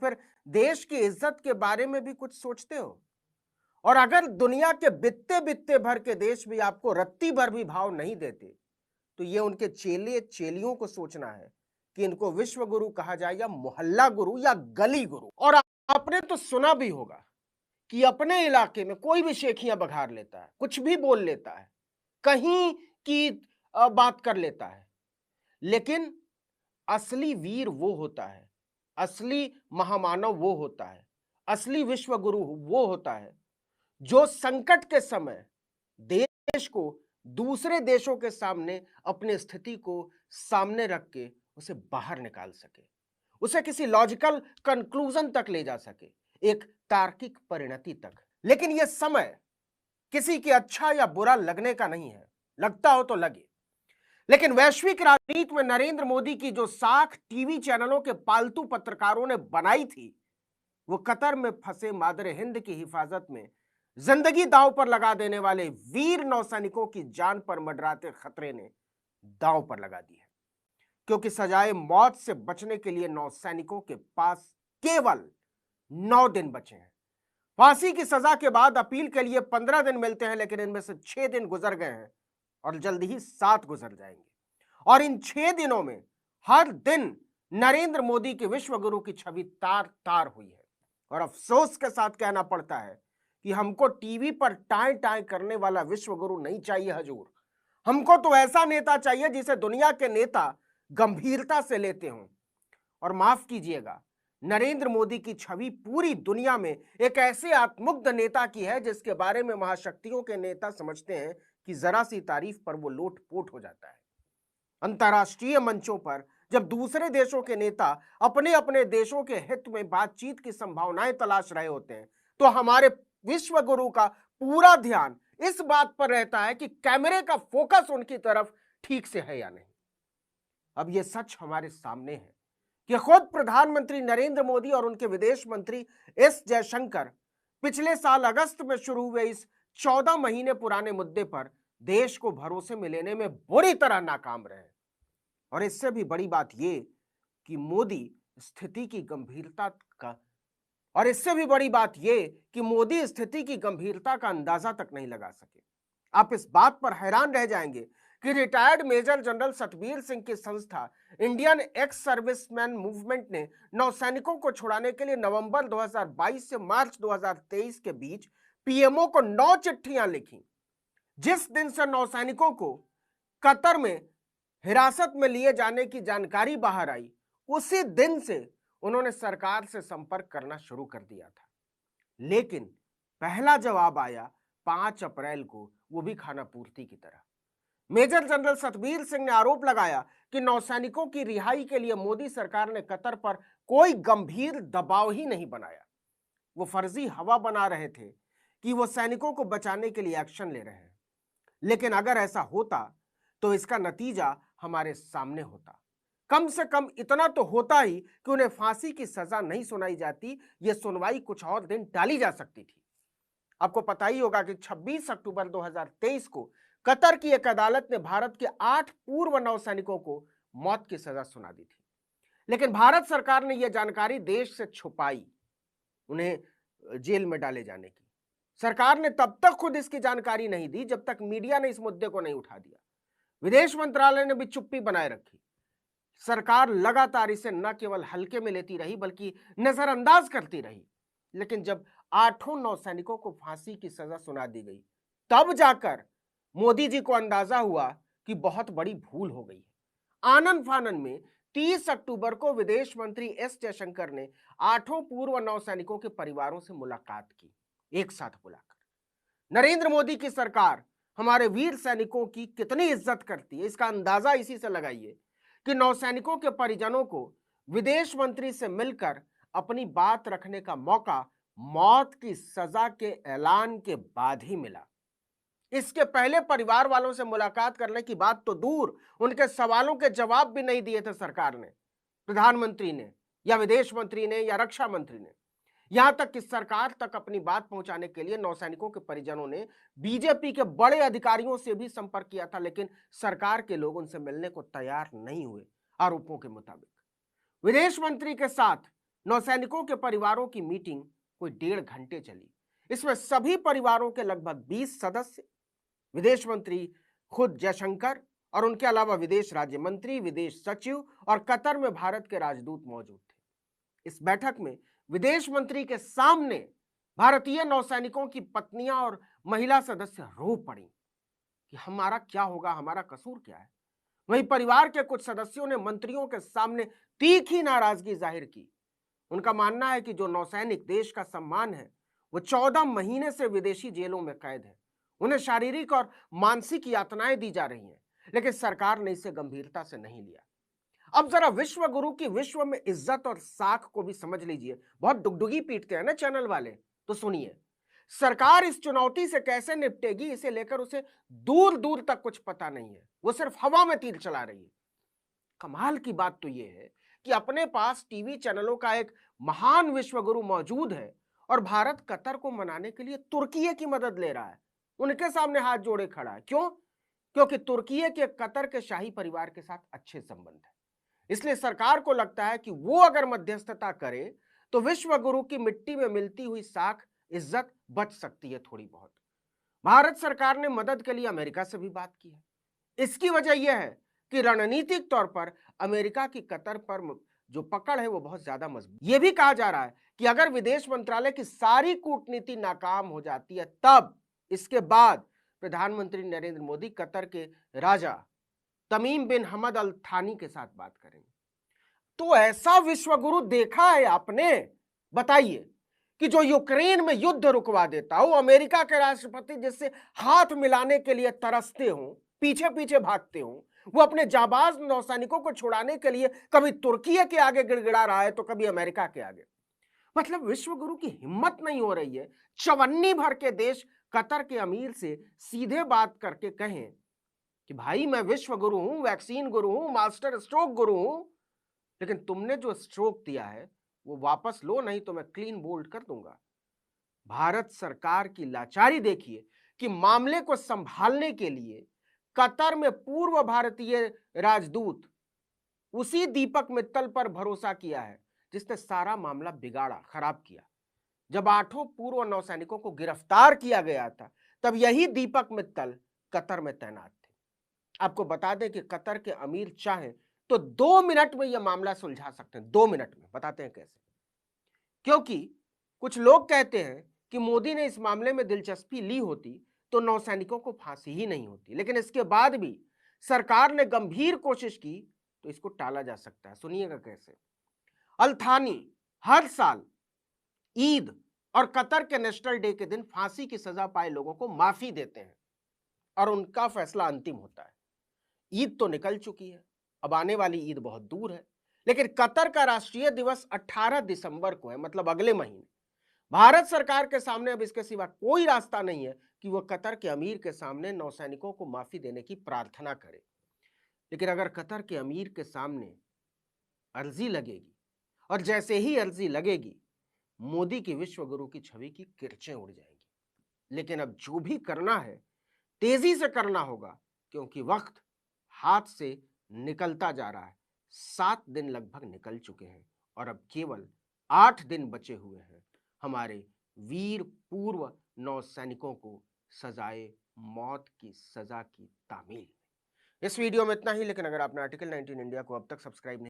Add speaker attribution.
Speaker 1: फिर देश की इज्जत के बारे में भी कुछ सोचते हो? और अगर दुनिया के बित्ते बित्ते भर के देश भी आपको रत्ती भर भी भाव नहीं देते, तो ये उनके चेले चेलियों को सोचना है कि इनको विश्व गुरु कहा जाए या मोहल्ला गुरु या गली गुरु। और आपने तो सुना भी होगा कि अपने इलाके में कोई भी शेखियां बघार लेता है, कुछ भी बोल लेता है, कहीं की बात कर लेता है। लेकिन असली वीर वो होता है, असली महामानव वो होता है, असली विश्व गुरु वो होता है जो संकट के समय देश को दूसरे देशों के सामने अपनी स्थिति को सामने रख के उसे बाहर निकाल सके, उसे किसी लॉजिकल कंक्लूजन तक ले जा सके, एक तार्किक परिणति तक। लेकिन यह समय किसी के अच्छा या बुरा लगने का नहीं है, लगता हो तो लगे। लेकिन वैश्विक राजनीति में नरेंद्र मोदी की जो साख टीवी चैनलों के पालतू पत्रकारों ने बनाई थी, वो कतर में फंसे मादरे हिंद की हिफाजत में जिंदगी दांव पर लगा देने वाले वीर नौसैनिकों की जान पर मंडराते खतरे ने दांव पर लगा दी है। क्योंकि सजाए मौत से बचने के लिए नौसैनिकों के पास केवल 9 दिन बचे हैं। फांसी की सजा के बाद अपील के लिए 15 दिन मिलते हैं, लेकिन इनमें से 6 दिन गुजर गए हैं और जल्दी ही 7 गुजर जाएंगे। और इन 6 दिनों में हर दिन नरेंद्र मोदी के विश्व गुरु की छवि तार तार हुई है। और अफसोस के साथ कहना पड़ता है कि हमको टीवी पर टाएं टाएं करने वाला विश्व गुरु नहीं चाहिए हजूर। हमको तो ऐसा नेता चाहिए जिसे दुनिया के नेता गंभीरता से लेते हों। और माफ कीजिएगा, नरेंद्र मोदी की छवि पूरी दुनिया में एक ऐसे आत्ममुग्ध नेता की है जिसके बारे में महाशक्तियों के नेता समझते हैं कि जरा सी तारीफ पर वो लोटपोट हो जाता है। अंतर्राष्ट्रीय मंचों पर जब दूसरे देशों के नेता अपने अपने देशों के हित में बातचीत की संभावनाएं तलाश रहे होते हैं, तो हमारे विश्व गुरु का पूरा ध्यान इस बात पर रहता है कि कैमरे का फोकस उनकी तरफ ठीक से है या नहीं। अब यह सच हमारे सामने है कि खुद प्रधानमंत्री नरेंद्र मोदी और उनके विदेश मंत्री एस जयशंकर पिछले साल अगस्त में शुरू हुए इस 14 महीने पुराने मुद्दे पर देश को भरोसे में लेने में बुरी तरह नाकाम रहे। और इससे भी बड़ी बात यह कि मोदी स्थिति की गंभीरता का अंदाजा तक नहीं लगा सके। आप इस बात पर हैरान रह जाएंगे कि retired major general Satbir Singh की संस्था इंडियन एक्स सर्विसमैन मूवमेंट ने नौसैनिकों को छुड़ाने के लिए नवंबर 2022 से मार्च 2023 के बीच पीएमओ को 9 चिट्ठियां लिखी। जिस दिन से नौसैनिकों को कतर में हिरासत में लिए जाने की जानकारी बाहर आई, उसी दिन से उन्होंने सरकार से संपर्क करना शुरू कर दिया था। लेकिन पहला जवाब आया 5 अप्रैल को, वो भी खाना पूर्ति की तरह। मेजर जनरल सतबीर सिंह ने आरोप लगाया कि नौसैनिकों की रिहाई के लिए मोदी सरकार ने कतर पर कोई गंभीर दबाव ही नहीं बनाया। वो फर्जी हवा बना रहे थे कि वो सैनिकों को बचाने के लिए एक्शन ले रहे हैं। लेकिन अगर ऐसा होता तो इसका नतीजा हमारे सामने होता। कम से कम इतना तो होता ही कि उन्हें फांसी की सजा नहीं सुनाई जाती, यह सुनवाई कुछ और दिन टाली जा सकती थी। आपको पता ही होगा कि 26 अक्टूबर 2023 को कतर की एक अदालत ने भारत के 8 पूर्व नौसैनिकों को मौत की सजा सुना दी थी। लेकिन भारत सरकार ने यह जानकारी देश से छुपाई, उन्हें जेल में डाले जाने की। सरकार ने तब तक खुद इसकी जानकारी नहीं दी जब तक मीडिया ने इस मुद्दे को नहीं उठा दिया। विदेश मंत्रालय ने भी चुप्पी बनाए रखी। सरकार लगातार इसे न केवल हल्के में लेती रही बल्कि नजरअंदाज करती रही। लेकिन जब 8 नौसैनिकों को फांसी की सजा सुना दी गई, तब जाकर मोदी जी को अंदाजा हुआ कि बहुत बड़ी भूल हो गई है। आनन फानन में 30 अक्टूबर को विदेश मंत्री एस जयशंकर ने 8 पूर्व नौसैनिकों के परिवारों से मुलाकात की, एक साथ बुलाकर। नरेंद्र मोदी की सरकार हमारे वीर सैनिकों की कितनी इज्जत करती है, इसका अंदाजा इसी से लगाइए कि नौसैनिकों के परिजनों को विदेश मंत्री से मिलकर अपनी बात रखने का मौका मौत की सजा के ऐलान के बाद ही मिला। इसके पहले परिवार वालों से मुलाकात करने की बात तो दूर, उनके सवालों के जवाब भी नहीं दिए थे सरकार ने, प्रधानमंत्री ने या विदेश मंत्री ने या रक्षा मंत्री ने। यहां तक कि सरकार तक अपनी बात पहुंचाने के लिए नौसैनिकों के परिजनों ने बीजेपी के बड़े अधिकारियों से भी संपर्क किया था, लेकिन सरकार के लोग उनसे मिलने को तैयार नहीं हुए। आरोपों के मुताबिक विदेश मंत्री के साथ नौसैनिकों के परिवारों की मीटिंग कोई 1.5 घंटे चली। इसमें सभी परिवारों के लगभग 20 सदस्य, विदेश मंत्री खुद जयशंकर और उनके अलावा विदेश राज्य मंत्री, विदेश सचिव और कतर में भारत के राजदूत मौजूद थे। इस बैठक में विदेश मंत्री के सामने भारतीय नौसैनिकों की पत्नियां और महिला सदस्य रो पड़ी कि हमारा क्या होगा, हमारा कसूर क्या है। वहीं परिवार के कुछ सदस्यों ने मंत्रियों के सामने तीखी नाराजगी जाहिर की। उनका मानना है कि जो नौसैनिक देश का सम्मान है, वो 14 महीने से विदेशी जेलों में कैद है। उन्हें शारीरिक और मानसिक यातनाएं दी जा रही हैं, लेकिन सरकार ने इसे गंभीरता से नहीं लिया। अब जरा विश्व गुरु की विश्व में इज्जत और साख को भी समझ लीजिए। बहुत डुगडुगी पीटते हैं ना चैनल वाले, तो सुनिए। सरकार इस चुनौती से कैसे निपटेगी, इसे लेकर उसे दूर दूर तक कुछ पता नहीं है। वो सिर्फ हवा में तीर चला रही है। कमाल की बात तो यह है कि अपने पास टीवी चैनलों का एक महान विश्वगुरु मौजूद है और भारत कतर को मनाने के लिए तुर्की की मदद ले रहा है, उनके सामने हाथ जोड़े खड़ा है। क्यों? क्योंकि तुर्की के कतर के शाही परिवार के साथ अच्छे संबंध है। इसलिए सरकार को लगता है कि वो अगर मध्यस्थता करे तो विश्वगुरु की मिट्टी में मिलती हुई साख, इज्जत बच सकती है थोड़ी बहुत। भारत सरकार ने मदद के लिए अमेरिका से भी बात की है। इसकी वजह यह है कि रणनीतिक तौर पर अमेरिका की कतर पर जो पकड़ है वो बहुत ज्यादा मजबूत। यह भी कहा जा रहा है कि अगर विदेश मंत्रालय की सारी कूटनीति नाकाम हो जाती है, तब इसके बाद प्रधानमंत्री नरेंद्र मोदी कतर के राजा तमीम बिन हमद अल थानी के साथ बात करेंगे। तो ऐसा विश्वगुरु देखा है आपने? बताइए कि जो यूक्रेन में युद्ध रुकवा देता हो, अमेरिका के राष्ट्रपति जिससे हाथ मिलाने के लिए तरसते हो, पीछे पीछे भागते हो, वो अपने जाबाज नौसैनिकों को छुड़ाने के लिए कभी तुर्की के आगे गिड़गिड़ा रहा है तो कभी अमेरिका के आगे। मतलब विश्वगुरु की हिम्मत नहीं हो रही है चवन्नी भर के देश कतर के अमीर से सीधे बात करके कहें कि भाई मैं विश्व गुरु हूं, वैक्सीन गुरु हूं, मास्टर स्ट्रोक गुरु हूं, लेकिन तुमने जो स्ट्रोक दिया है वो वापस लो, नहीं तो मैं क्लीन बोल्ड कर दूंगा। भारत सरकार की लाचारी देखिए कि मामले को संभालने के लिए कतर में पूर्व भारतीय राजदूत उसी दीपक मित्तल पर भरोसा किया है जिसने सारा मामला बिगाड़ा, खराब किया। जब 8 पूर्व नौसैनिकों को गिरफ्तार किया गया था, तब यही दीपक मित्तल कतर में तैनात थे। आपको बता दें कि कतर के अमीर चाहें तो 2 मिनट में यह मामला सुलझा सकते हैं। 2 मिनट में। बताते हैं कैसे। क्योंकि कुछ लोग कहते हैं कि मोदी ने इस मामले में दिलचस्पी ली होती तो नौसैनिकों को फांसी ही नहीं होती, लेकिन इसके बाद भी सरकार ने गंभीर कोशिश की तो इसको टाला जा सकता है। सुनिएगा कैसे। अल थानी हर साल ईद और कतर के नेशनल डे के दिन फांसी की सजा पाए लोगों को माफी देते हैं और उनका फैसला अंतिम होता है। ईद तो निकल चुकी है, अब आने वाली ईद बहुत दूर है, लेकिन कतर का राष्ट्रीय दिवस 18 दिसंबर को है, मतलब अगले महीने। भारत सरकार के सामने अब इसके सिवा कोई रास्ता नहीं है कि वह कतर के अमीर के सामने नौसैनिकों को माफी देने की प्रार्थना करे। लेकिन अगर कतर के अमीर के सामने अर्जी लगेगी और जैसे ही अर्जी लगेगी, मोदी की विश्वगुरु की छवि की किरचें उड़ जाएंगी। लेकिन अब जो भी करना है तेजी से करना होगा, क्योंकि वक्त हाथ से निकलता जा रहा है। 7 दिन लगभग निकल चुके हैं और अब केवल 8 दिन बचे हुए हैं हमारे वीर पूर्व नौसैनिकों को सजाए मौत की सजा की तामील। इस वीडियो में इतना ही, लेकिन अगर आपने आर्टिकल 19 इंडिया को अब तक सब्सक्राइब नहीं